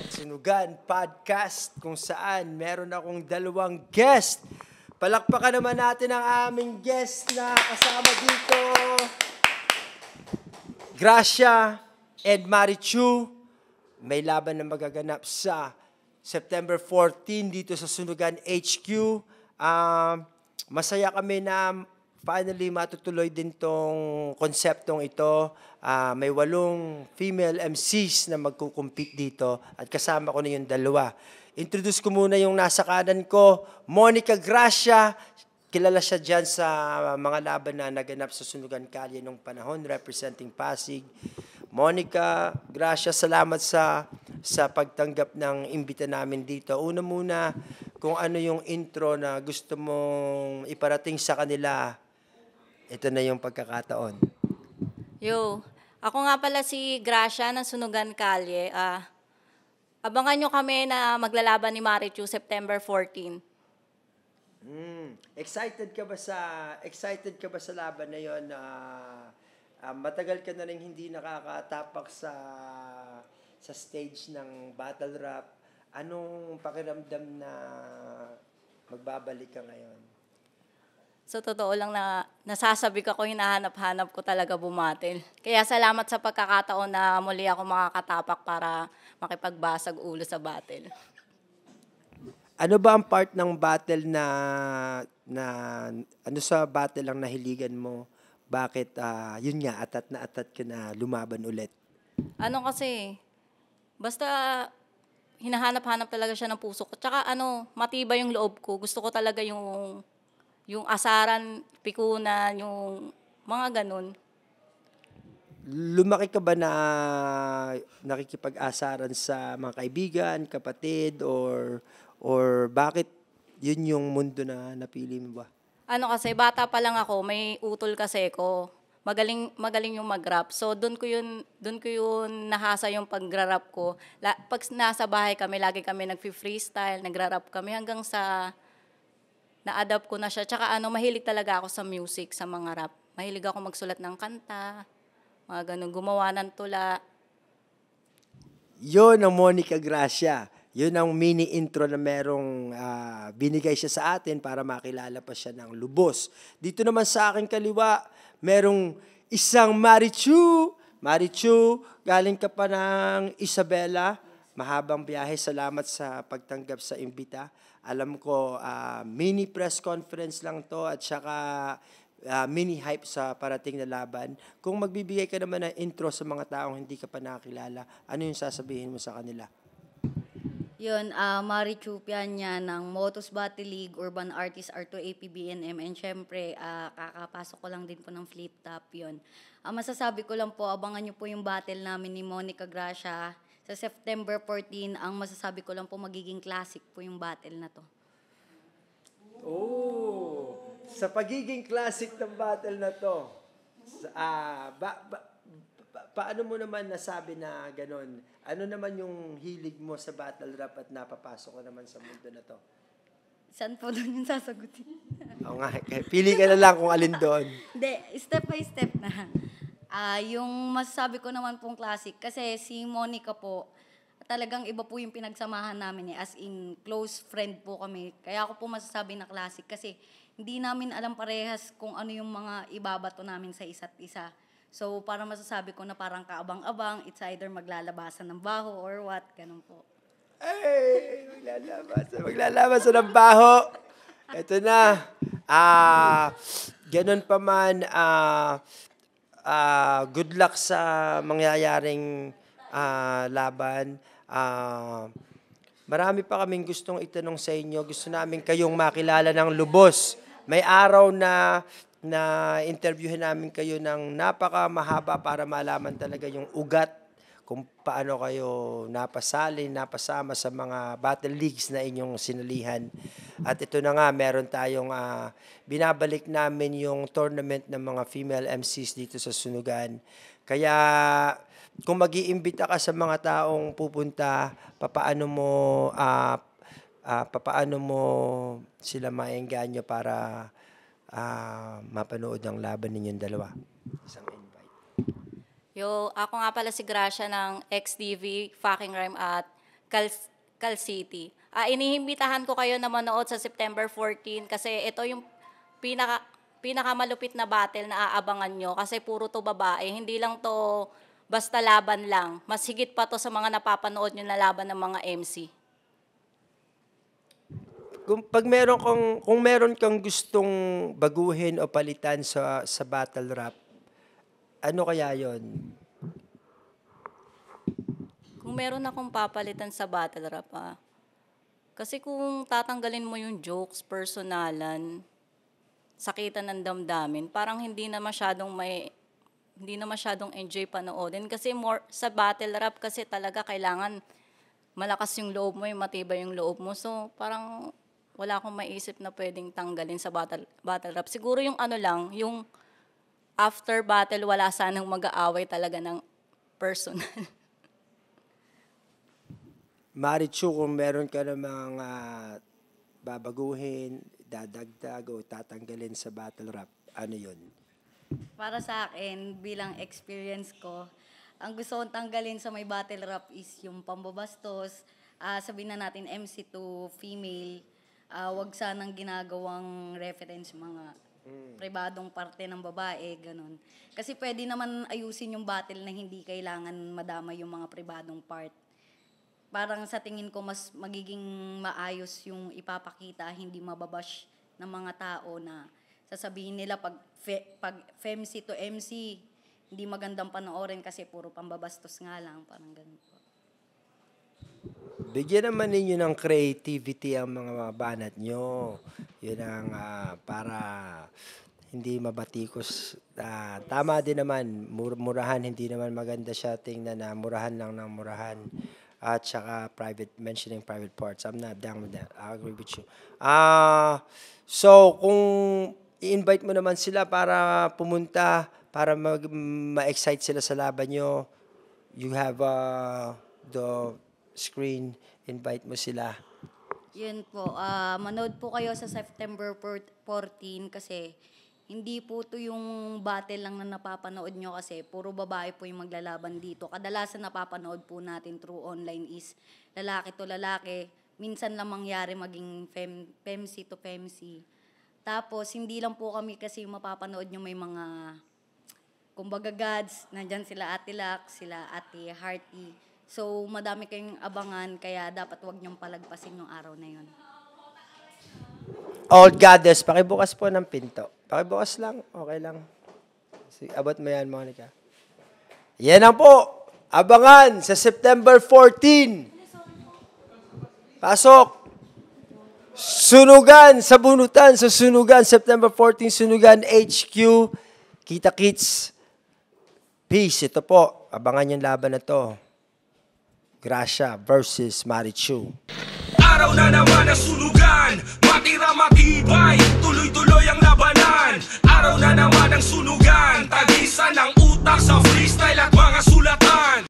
Sunugan Podcast kung saan meron akong dalawang guest. Palakpakan naman natin ang aming guest na kasama dito. Gracia and Marichu. May laban na magaganap sa September 14 dito sa Sunugan HQ. Masaya kami na finally matutuloy din tong konseptong ito. May 8 female MCs na magkukumpit dito at kasama ko na yung dalawa. Introduce ko muna yung nasa kanan ko, Monica Gracia. Kilala siya dyan sa mga laban na naganap sa Sunugan Kalye nung panahon, representing Pasig. Monica Gracia, salamat sa pagtanggap ng imbita namin dito. Una muna, kung ano yung intro na gusto mong iparating sa kanila, ito na yung pagkakataon. Yo, ako nga pala si Gracia ng Sunugan Kalye. Abangan nyo kami na maglalaban ni Marichu September 14. Excited ka ba sa laban na yon? Matagal ka na rin hindi nakakatapak sa stage ng battle rap. Anong pakiramdam na magbabalik ka ngayon? So, totoo lang na nasasabi ko, hinahanap-hanap ko talaga bumatil. Kaya salamat sa pagkakataon na muli ako makakatapak para makipagbasag ulo sa battle. Ano ba ang part ng battle na ano sa battle ang nahiligan mo? Bakit, yun nga, atat ka na lumaban ulit? Ano kasi, basta hinahanap-hanap talaga siya ng puso ko. Tsaka matibay yung loob ko. Gusto ko talaga yung asaran, pikunan, yung mga ganun. Lumaki ka ba na nakikipag-asaran sa mga kaibigan, kapatid, or bakit yun yung mundo na napili mo ba? Kasi, bata pa lang ako, may utol kasi ko. Magaling yung mag-rap. So, doon ko yun nahasa yung pag-rap ko. Pag nasa bahay kami, lagi kami nag-freestyle, nagra-rap kami hanggang sa na-adapt ko na siya. Tsaka mahilig talaga ako sa music, sa mga rap. Mahilig ako magsulat ng kanta, mga ganun, gumawa ng tula. Yun ang Monica Gracia. Yun ang mini intro na merong binigay siya sa atin para makilala pa siya ng lubos. Dito naman sa aking kaliwa, merong isang Marichu. Marichu, galing ka pa ng Isabela. Mahabang biyahe. Salamat sa pagtanggap sa imbita. Alam ko, mini press conference lang to at saka mini hype sa parating na laban. Kung magbibigay ka naman ng intro sa mga taong hindi ka pa nakakilala, ano yung sasabihin mo sa kanila? Yun, Marichu Pianya ng Motos Battle League, Urban Artist R2 APBNM, and syempre, kakapasok ko lang din po ng flip top yun. Masasabi ko lang po, abangan nyo po yung battle namin ni Monica Gracia sa September 14. Ang masasabi ko lang po, magiging classic po yung battle na to. Oh, sa pagiging classic ng battle na to, paano mo naman nasabi na ganon? Ano naman yung hilig mo sa battle rap at napapasok ko naman sa mundo na to? Saan po doon yung sasagutin? Oo nga, pili ka na lang kung alin doon. Hindi, step by step na. Yung masasabi ko naman pong classic, kasi si Monica po, talagang iba po yung pinagsamahan namin as in close friend po kami. Kaya ako po masasabi na classic kasi hindi namin alam parehas kung ano yung mga ibabato namin sa isa't isa. So, para masasabi ko na parang kaabang-abang, it's either maglalabasan ng baho or what, ganun po. Ay, maglalabasan ng baho. Ito na. Ganun pa man, good luck sa mangyayaring laban. Marami pa kaming gustong itanong sa inyo. Gusto namin kayong makilala ng lubos. May araw na interviewin namin kayo ng napakamahaba para malaman talaga yung ugat kung paano kayo napasama sa mga battle leagues na inyong sinalihan. At ito na nga, meron tayong binabalik namin yung tournament ng mga female MCs dito sa Sunugan. Kaya kung mag-iimbita ka sa mga taong pupunta, papaano mo sila maengganyo para mapanood ang laban ninyong dalawa? Isang invite. Ako nga pala si Gracia ng XTV, Fucking Rhyme at Cal City. Inihimbitahan ko kayo na manood sa September 14 kasi ito yung pinakamalupit na battle na aabangan nyo kasi puro to babae. Hindi lang to basta laban lang. Mas higit pa to sa mga napapanood nyo na laban ng mga MC. Kung meron kang gustong baguhin o palitan sa battle rap, ano kaya 'yon? Kung meron akong papalitan sa battle rap, kasi kung tatanggalin mo yung jokes, personalan, sakitan ng damdamin, parang hindi na masyadong enjoy panoodin. Kasi more sa battle rap kasi talaga kailangan malakas yung loob mo, yung matibay yung loob mo. So parang wala akong maisip na pwedeng tanggalin sa battle rap. Siguro yung ano lang, yung after battle, wala sanang mag-aaway talaga ng personal. Marichu, kung meron ka namang babaguhin, dadagdag o tatanggalin sa battle rap, ano yun? Para sa akin, bilang experience ko, ang gusto kong tanggalin sa may battle rap is yung pambabastos, sabihin na natin MC to female, wag sanang ginagawang reference mga pribadong parte ng babae, ganun. Kasi pwede naman ayusin yung battle na hindi kailangan madama yung mga pribadong part. Parang sa tingin ko mas magiging maayos yung ipapakita, hindi mababash ng mga tao na sasabihin nila pag femc to MC, hindi magandang panoorin kasi puro pambabastos nga lang, parang ganun po. Bigyan naman ninyo ng creativity ang mga banat nyo. Yun ang para hindi mabatikos. Tama din naman, murahan, hindi naman maganda siya tingnan na murahan lang ng murahan. At saka mentioning private parts. I'm not down with that. I agree with you. So, kung i-invite mo naman sila para pumunta, para ma-excite sila sa laban nyo, you have the screen, invite mo sila. Yun po, manood po kayo sa September 14 kasi hindi po to yung battle lang na napapanood nyo kasi puro babae po yung maglalaban dito. Kadalasan napapanood po natin through online is lalaki to lalaki. Minsan lang mangyari maging femc to femc. Tapos hindi lang po kami kasi mapapanood nyo may mga kumbaga gods, nandyan sila Ate Lax, sila Ate Hearty. So, madami kayong abangan, kaya dapat wag niyong palagpasin yung araw na yun. Old Goddess, pakibukas po ng pinto. Pakibukas lang, okay lang. Sige, abot mo yan, Monica. Yan ang po, abangan sa September 14. Pasok! Sunugan sa bunutan, sa Sunugan, September 14, Sunugan HQ, Kita Kits. Peace, ito po, abangan yung laban na to. Gracia versus Marichu. Araw na naman na sunugan, matira